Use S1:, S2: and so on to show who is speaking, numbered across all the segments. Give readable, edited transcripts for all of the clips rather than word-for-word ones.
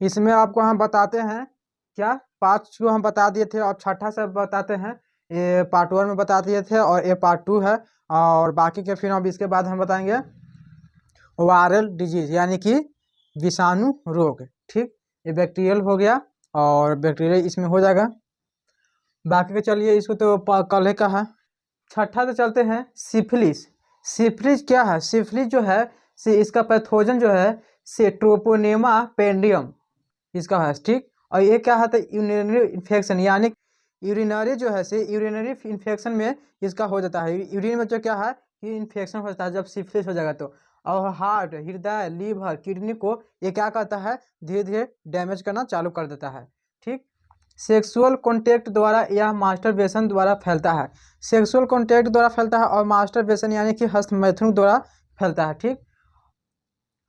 S1: इसमें आपको हम बताते हैं क्या, 5 को हम बता दिए थे और छठा से बताते हैं। ये पार्ट 1 में बता दिए थे और ये पार्ट 2 है। और बाकी के फिर अब इसके बाद हम बताएंगे वायरल डिजीज यानी कि विषाणु रोग। ठीक, ये बैक्टीरियल हो गया और बैक्टीरियल इसमें हो जाएगा। बाकी के चलिए इसको तो कल का है। छठा से चलते हैं सिफिलिस। सिफिलिस क्या है? सिफिलिस जो है इसका पैथोजन जो है से ट्रोपोनेमा पेंडियम इसका है। ठीक, और ये क्या है तो यूरिनरी इन्फेक्शन यानी यूरिनरी जो है से यूरिनरी इन्फेक्शन में इसका हो जाता है। यूरिन में जो क्या है कि इन्फेक्शन हो जाता है जब सिफिलिस हो जाएगा तो। और हार्ट, हृदय, लीवर, किडनी को ये क्या करता है, धीरे धीरे डैमेज करना चालू कर देता है। ठीक, सेक्सुअल कॉन्टैक्ट द्वारा या मास्टरबेशन द्वारा फैलता है। सेक्सुअल कॉन्टैक्ट द्वारा फैलता है और मास्टरबेशन यानी कि हस्तमैथुन द्वारा फैलता है। ठीक,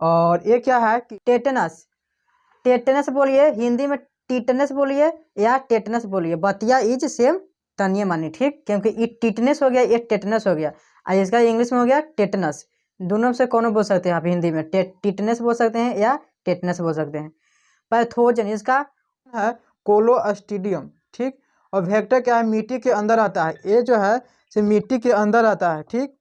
S1: और ये क्या है कि
S2: टेटनस, टेटनस बोलिए, हिंदी में टीटनस बोलिए या टेटनस बोलिए, बतिया इज सेम तनिए मानी। ठीक, क्योंकि ये टीटनस हो गया, ये टेटनस हो गया, और इसका इंग्लिश में हो गया टेटनस। दोनों से कौन बोल सकते हैं आप हिंदी में? टीटनस बोल सकते हैं या टेटनस बोल सकते हैं। पैथोजन इसका
S1: है कोलोस्टिडियम। ठीक, और वेक्टर क्या है, मिट्टी के अंदर आता है। ये जो है से मिट्टी के अंदर आता है। ठीक,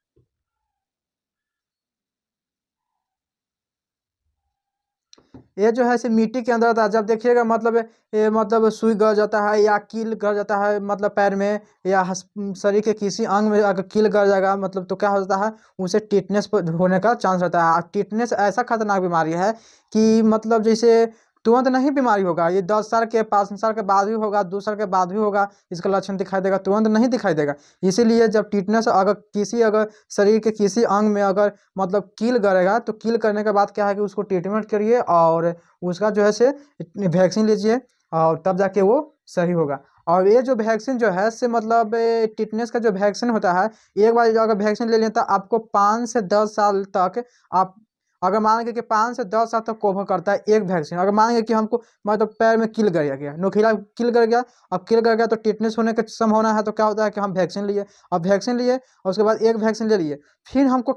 S1: ये जो है से मिट्टी के अंदर आता है। जब देखिएगा मतलब ये मतलब सुई गड़ जाता है या कील गड़ जाता है मतलब पैर में या शरीर के किसी अंग में अगर कील गड़ जाएगा मतलब तो क्या हो जाता है, उसे टिटनेस होने का चांस रहता है। टिटनेस ऐसा खतरनाक बीमारी है कि मतलब जैसे तुरंत नहीं बीमारी होगा, ये 10 साल के 5 साल के बाद भी होगा, 2 साल के बाद भी होगा, इसका लक्षण दिखाई देगा, तुरंत नहीं दिखाई देगा। इसीलिए जब टिटनेस अगर शरीर के किसी अंग में अगर मतलब कील करेगा तो कील करने के बाद क्या है कि उसको ट्रीटमेंट करिए और उसका जो है से वैक्सीन लीजिए और तब जाके वो सही होगा। और ये जो वैक्सीन जो है से मतलब टिटनेस का जो वैक्सीन होता है, एक बार जो अगर वैक्सीन ले लें तो आपको 5 से 10 साल तक आप अगर मानेंगे कि 5 से 10 साल तक कवर करता है एक वैक्सीन। अगर मानेंगे कि हमको मतलब पैर में कील कर गया, नोकीला कील कर गया, अब कील कर गया तो टिटनेस होने की संभावना है, तो क्या होता है कि हम वैक्सीन लिए। अब वैक्सीन लिए और उसके बाद एक वैक्सीन ले लिए, फिर हमको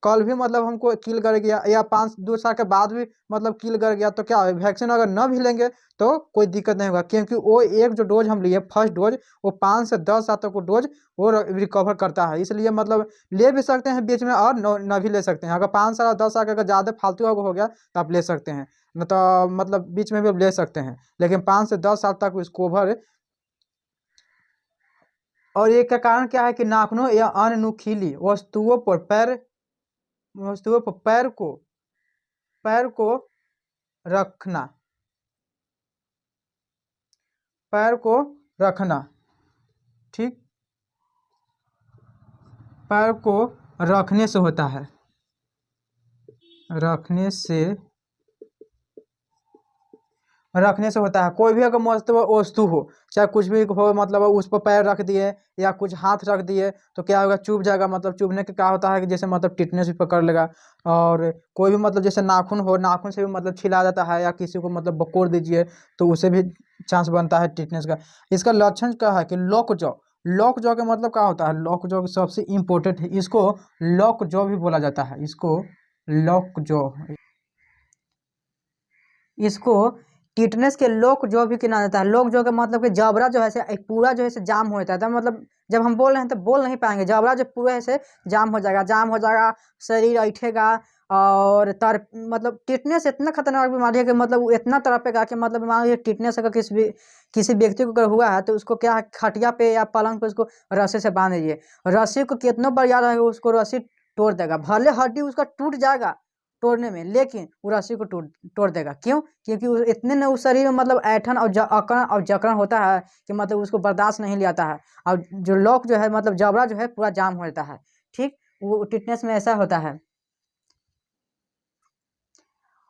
S1: कल भी मतलब हमको कील कर गया या 2 साल के बाद भी मतलब कील कर गया, तो क्या वैक्सीन अगर न भी लेंगे तो कोई दिक्कत नहीं होगा, क्योंकि वो एक जो डोज हम लिए फर्स्ट डोज वो 5 से 10 साल तक वो डोज वो रिकवर करता है। इसलिए मतलब ले भी सकते हैं बीच में और न भी ले सकते हैं। अगर 5 साल और 10 साल का अगर ज़्यादा फालतू हो गया तो आप ले सकते हैं, न तो मतलब बीच में भी आप ले सकते हैं, लेकिन 5 से 10 साल तक इसको कवर। और ये का कारण क्या है कि नाखूनों या अन्य नुकीली वस्तुओं पर पैर को रखना, पैर को रखना। ठीक, पैर को रखने से होता है, रखने से होता है। कोई भी अगर वस्तु हो, चाहे कुछ भी हो, मतलब उस पर पैर रख दिए या कुछ हाथ रख दिए तो क्या होगा, चुभ जाएगा। मतलब चुभने के क्या होता है कि जैसे मतलब टिटनेस भी पकड़ लेगा। और कोई भी मतलब जैसे नाखून हो, नाखून से भी मतलब छिला जाता है, या किसी को मतलब बकोर दीजिए तो उसे भी चांस बनता है टिटनेस का। इसका लक्षण क्या है कि लॉक जॉ का मतलब क्या होता है, लॉक जॉ सबसे इम्पोर्टेंट है, इसको लॉक जॉ भी बोला जाता है।
S2: इसको टिटनेस के लोक जो भी किना जाता है। लोक जो का मतलब कि जबड़ा जो है से पूरा जो है से जाम हो जाता है, मतलब जब हम बोल रहे हैं तो बोल नहीं पाएंगे, जबड़ा जो पूरा ऐसे जाम हो जाएगा, शरीर ऐठेगा और मतलब टिटनेस इतना खतरनाक बीमारी है कि मतलब वो इतना तड़पेगा कि मतलब मान लीजिए टिटनेस अगर किसी व्यक्ति को अगर हुआ है तो उसको क्या है, खटिया पे या पलंग पे उसको रस्सी से बांध दीजिए। रस्सी को कितना बार याद है उसको रस्सी तोड़ देगा, भले हड्डी उसका टूट जाएगा तोड़ने में, लेकिन वो रस्सी को तोड़ देगा। क्यों? क्योंकि इतने न उस शरीर में मतलब ऐठन और अकड़न और जकड़न होता है कि मतलब उसको बर्दाश्त नहीं लियाता है, और जो लॉक जो है मतलब जबड़ा जो है पूरा जाम हो जाता है। ठीक, वो टिटनेस में ऐसा होता है।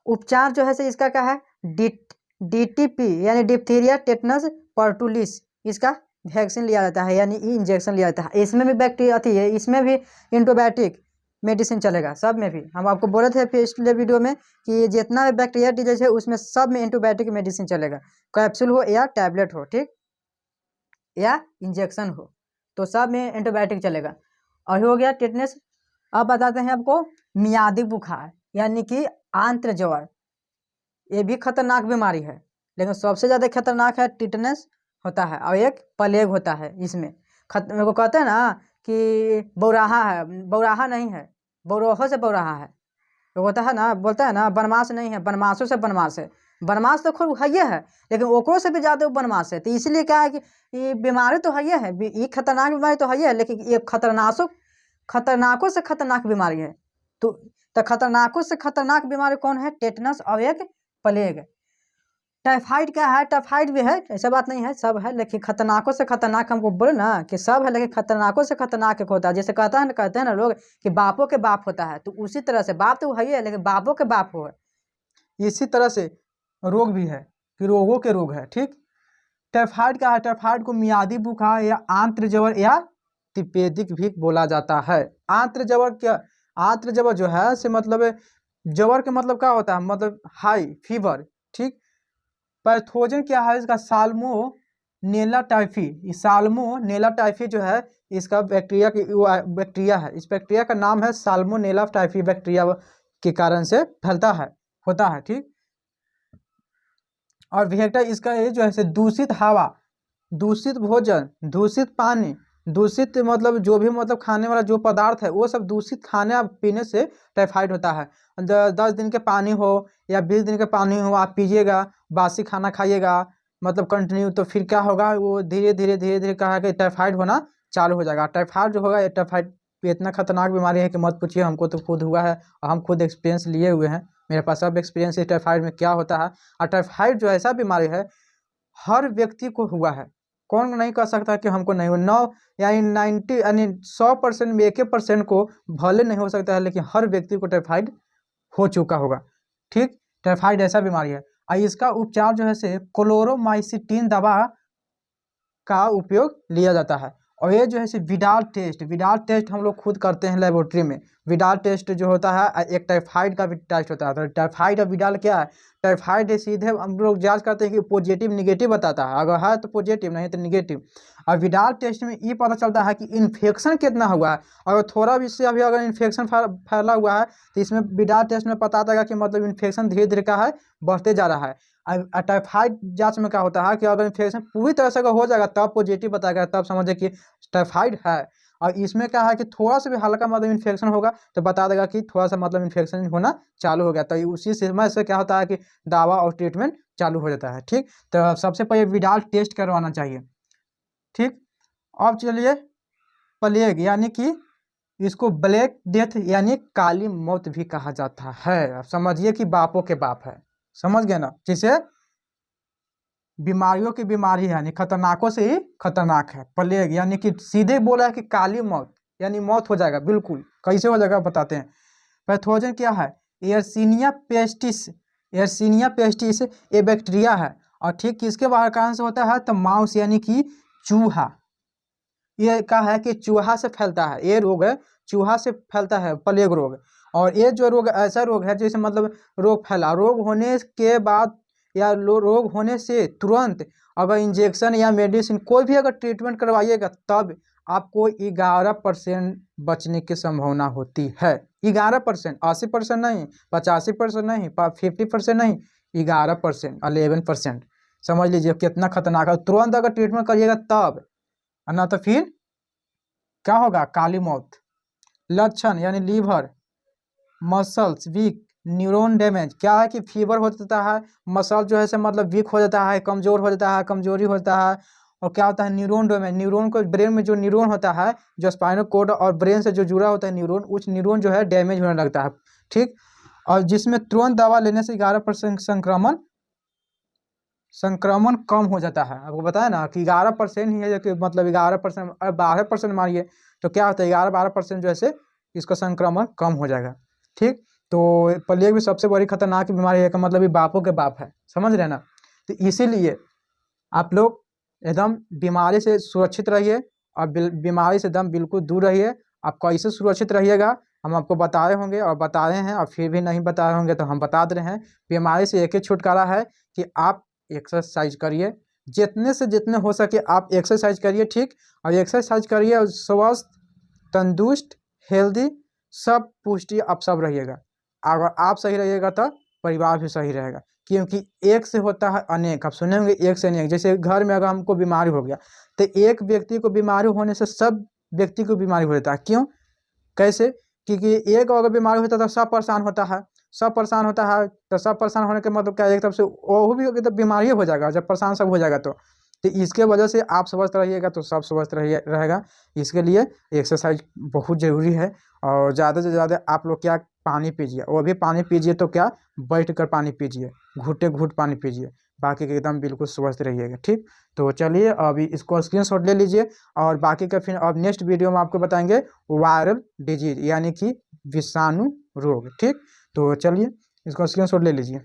S2: उपचार जो है से इसका क्या है, DTP यानी डिप्थीरिया टेटनस पर्टुलिस, इसका वैक्सीन लिया जाता है यानी इंजेक्शन लिया जाता है। इसमें भी बैक्टीरिया आती है, इसमें भी एंटीबायोटिक मेडिसिन चलेगा। सब में भी हम आपको बोले थे पिछले वीडियो में कि जितना भी बैक्टीरिया डिजीज है उसमें सब में एंटीबायोटिक मेडिसिन चलेगा, कैप्सूल हो या टैबलेट हो, ठीक, या इंजेक्शन हो, तो सब में एंटीबायोटिक चलेगा। और हो गया टिटनेस। अब बताते हैं आपको मियादी बुखार यानी कि आंत्र ज्वर। ये भी खतरनाक बीमारी है, लेकिन सबसे ज़्यादा खतरनाक है टिटनेस होता है, और एक प्लेग होता है। इसमें मेरे को कहते हैं ना कि बौराहा है, बौराहा नहीं है, बौरोहो से बौराहा है। तो होता है ना, बोलता है ना बनमास नहीं है, बनमासों से बनमास है। बनमास तो खूब है है, लेकिन ओकरों से भी ज़्यादा बनमास है। तो इसलिए क्या है कि ये बीमारी तो है है, ये खतरनाक बीमारी तो है, लेकिन ये खतरनाकों से खतरनाक बीमारी है। तो खतरनाकों से खतरनाक बीमारी कौन है? टेटनस और एक प्लेग। टाइफाइड क्या है? टाइफाइड भी है, ऐसा बात नहीं है, सब है, लेकिन खतरनाकों से खतरनाक हमको बोले ना कि सब है, लेकिन खतरनाकों से खतरनाक एक होता है। जैसे कहते हैं ना लोग कि बापों के बाप होता है, तो उसी तरह से बाप तो है ही है, लेकिन बापों के बाप हो है।
S1: इसी तरह से रोग भी है कि रोगों के रोग है। ठीक, टाइफाइड क्या है? टाइफाइड को मियादी बुखार या आंत्र ज्वर या तपेदिक भी बोला जाता है। आंत्र ज्वर क्या? आंत्र ज्वर जो है से मतलब ज्वर के मतलब क्या होता है? मतलब हाई फीवर। ठीक, पैथोजन क्या है इसका? Salmonella typhi. इस साल्मोनेला टाइफी जो है इसका बैक्टीरिया है। इस बैक्टीरिया का नाम है साल्मोनेला टाइफी। बैक्टीरिया के कारण से फैलता है, होता है। ठीक, और वेक्टर इसका ये जो है दूषित हवा, दूषित भोजन, दूषित पानी, दूषित मतलब जो भी मतलब खाने वाला जो पदार्थ है वो सब दूषित खाने और पीने से टाइफाइड होता है। 10 दिन के पानी हो या 20 दिन के पानी हो, आप पीजिएगा, बासी खाना खाइएगा मतलब कंटिन्यू, तो फिर क्या होगा? वो धीरे धीरे कहा कि टाइफाइड होना चालू हो जाएगा। टाइफाइड जो होगा, ये टाइफाइड इतना खतरनाक बीमारी है कि मत पूछिए। हमको तो खुद हुआ है और हम खुद एक्सपीरियंस लिए हुए हैं। मेरे पास सब एक्सपीरियंस है टाइफाइड में क्या होता है। और टाइफाइड जो ऐसा बीमारी है हर व्यक्ति को हुआ है। कौन नहीं कह सकता कि हमको नहीं हो? 100% में 1% को भले नहीं हो सकता है, लेकिन हर व्यक्ति को टाइफाइड हो चुका होगा। ठीक, टाइफाइड ऐसा बीमारी है और इसका उपचार जो है से क्लोरोमाइसिटिन दवा का उपयोग लिया जाता है। और ये जो है से विडाल टेस्ट हम लोग खुद करते हैं लेबोरेटरी में। विडाल टेस्ट जो होता है, एक टाइफाइड का भी टेस्ट होता है। तो टाइफाइड और विडाल क्या है? टाइफाइड सीधे हम लोग जांच करते हैं कि पॉजिटिव निगेटिव बताता है, अगर है तो पॉजिटिव, नहीं तो निगेटिव। और विडाल टेस्ट में ये पता चलता है कि इन्फेक्शन कितना हुआ है। अगर थोड़ा भी इससे अभी अगर इन्फेक्शन फैला हुआ है तो इसमें विडाल टेस्ट में पता चलेगा कि मतलब इन्फेक्शन धीरे धीरे क्या है, बढ़ते जा रहा है। टाइफाइड जांच में क्या होता है कि अगर इन्फेक्शन पूरी तरह से अगर हो जाएगा तब पॉजिटिव बताएगा, तब समझे कि टाइफाइड है। और इसमें क्या है कि थोड़ा सा भी हल्का मतलब इन्फेक्शन होगा तो बता देगा कि थोड़ा सा मतलब इन्फेक्शन होना चालू हो गया। तो उसी समय से क्या होता है कि दवा और ट्रीटमेंट चालू हो जाता है। ठीक, तो सबसे पहले विडाल टेस्ट करवाना चाहिए। ठीक, अब चलिए प्लेग यानी कि इसको ब्लैक डेथ यानी काली मौत भी कहा जाता है। अब समझिए कि बापों के बाप है, समझ गए ना? जिसे बीमारियों की बीमारी है यानी खतरनाकों से ही खतरनाक है। प्लेग यानी कि सीधे बोला है कि काली मौत यानी मौत हो जाएगा बिल्कुल। कैसे हो जाएगा बताते हैं। पैथोजन क्या है? एयरसीनिया पेस्टिस ये बैक्टीरिया है। और ठीक किसके बाहर कारण से होता है? तो माउस यानी कि चूहा। ये क्या है कि चूहा से फैलता है, ये रोग है चूहा से फैलता है, प्लेग रोग। और ये जो रोग ऐसा रोग है जैसे मतलब रोग फैला, रोग होने के बाद या रोग होने से तुरंत अगर इंजेक्शन या मेडिसिन कोई भी अगर ट्रीटमेंट करवाइएगा तब आपको 11% बचने की संभावना होती है। 11%, 80% नहीं, 85% नहीं, 50% नहीं, 11%, 11%। समझ लीजिए कितना खतरनाक है। तुरंत अगर ट्रीटमेंट करिएगा तब, ना तो फिर क्या होगा? काली मौत। लक्षण यानी liver, muscles weak, neuron damage. क्या है कि फीवर हो जाता है, मसल जो है से मतलब वीक हो जाता है, कमजोर हो जाता है, कमजोरी हो जाता है। और क्या होता है? Neuron damage. न्यूरॉन को ब्रेन में जो न्यूरॉन होता है, जो स्पाइनल कॉर्ड और ब्रेन से जो जुड़ा होता है न्यूरॉन, उस न्यूरॉन जो है डैमेज होने लगता है। ठीक, और जिसमें तुरंत दवा लेने से 11% संक्रमण कम हो जाता है। आपको बताया ना कि 11% ही है, कि मतलब 11%, 12% मारिए तो क्या होता है? 11-12% जो है इसका संक्रमण कम हो जाएगा। ठीक, तो प्लेग भी सबसे बड़ी खतरनाक बीमारी है, का मतलब ये बापों के बाप है। समझ रहे ना? तो इसीलिए आप लोग एकदम बीमारी से सुरक्षित रहिए और बीमारी से एकदम बिल्कुल दूर रहिए। आप कैसे सुरक्षित रहिएगा हम आपको बताए होंगे और बताए हैं, और फिर भी नहीं बताए होंगे तो हम बता दे रहे हैं। बीमारी से एक ही छुटकारा है कि आप एक्सरसाइज करिए, जितने से जितने हो सके आप एक्सरसाइज करिए। ठीक, और एक्सरसाइज करिए और स्वस्थ, तंदुरुस्त, हेल्दी, सब पुष्टि आप सब रहिएगा। अगर आप सही रहिएगा तो परिवार भी सही रहेगा। क्योंकि एक से होता है अनेक। आप सुने होंगे एक से अनेक। जैसे घर में अगर हमको बीमारी हो गया तो एक व्यक्ति को बीमारी होने से सब व्यक्ति को बीमारी हो जाता है। क्यों, कैसे? क्योंकि एक अगर बीमारी होता है तो सब परेशान होता है, सब परेशान होता है तो सब परेशान होने के मतलब क्या, एक तरफ से वो भी तो बीमारी हो जाएगा जब परेशान सब हो जाएगा तो इसके वजह से आप स्वस्थ रहिएगा तो सब स्वस्थ रहेगा। इसके लिए एक्सरसाइज बहुत ज़रूरी है। और ज़्यादा से ज़्यादा आप लोग क्या, पानी पीजिए। वो भी पानी पीजिए तो क्या, बैठ कर पानी पीजिए, घुटे घुट पानी पीजिए, बाकी के एकदम बिल्कुल स्वस्थ रहिएगा। ठीक, तो चलिए अभी इसको स्क्रीनशॉट ले लीजिए और बाकी का फिर अब नेक्स्ट वीडियो में आपको बताएंगे वायरल डिजीज यानी कि विषाणु रोग। ठीक, तो चलिए इसको स्क्रीनशॉट ले लीजिए।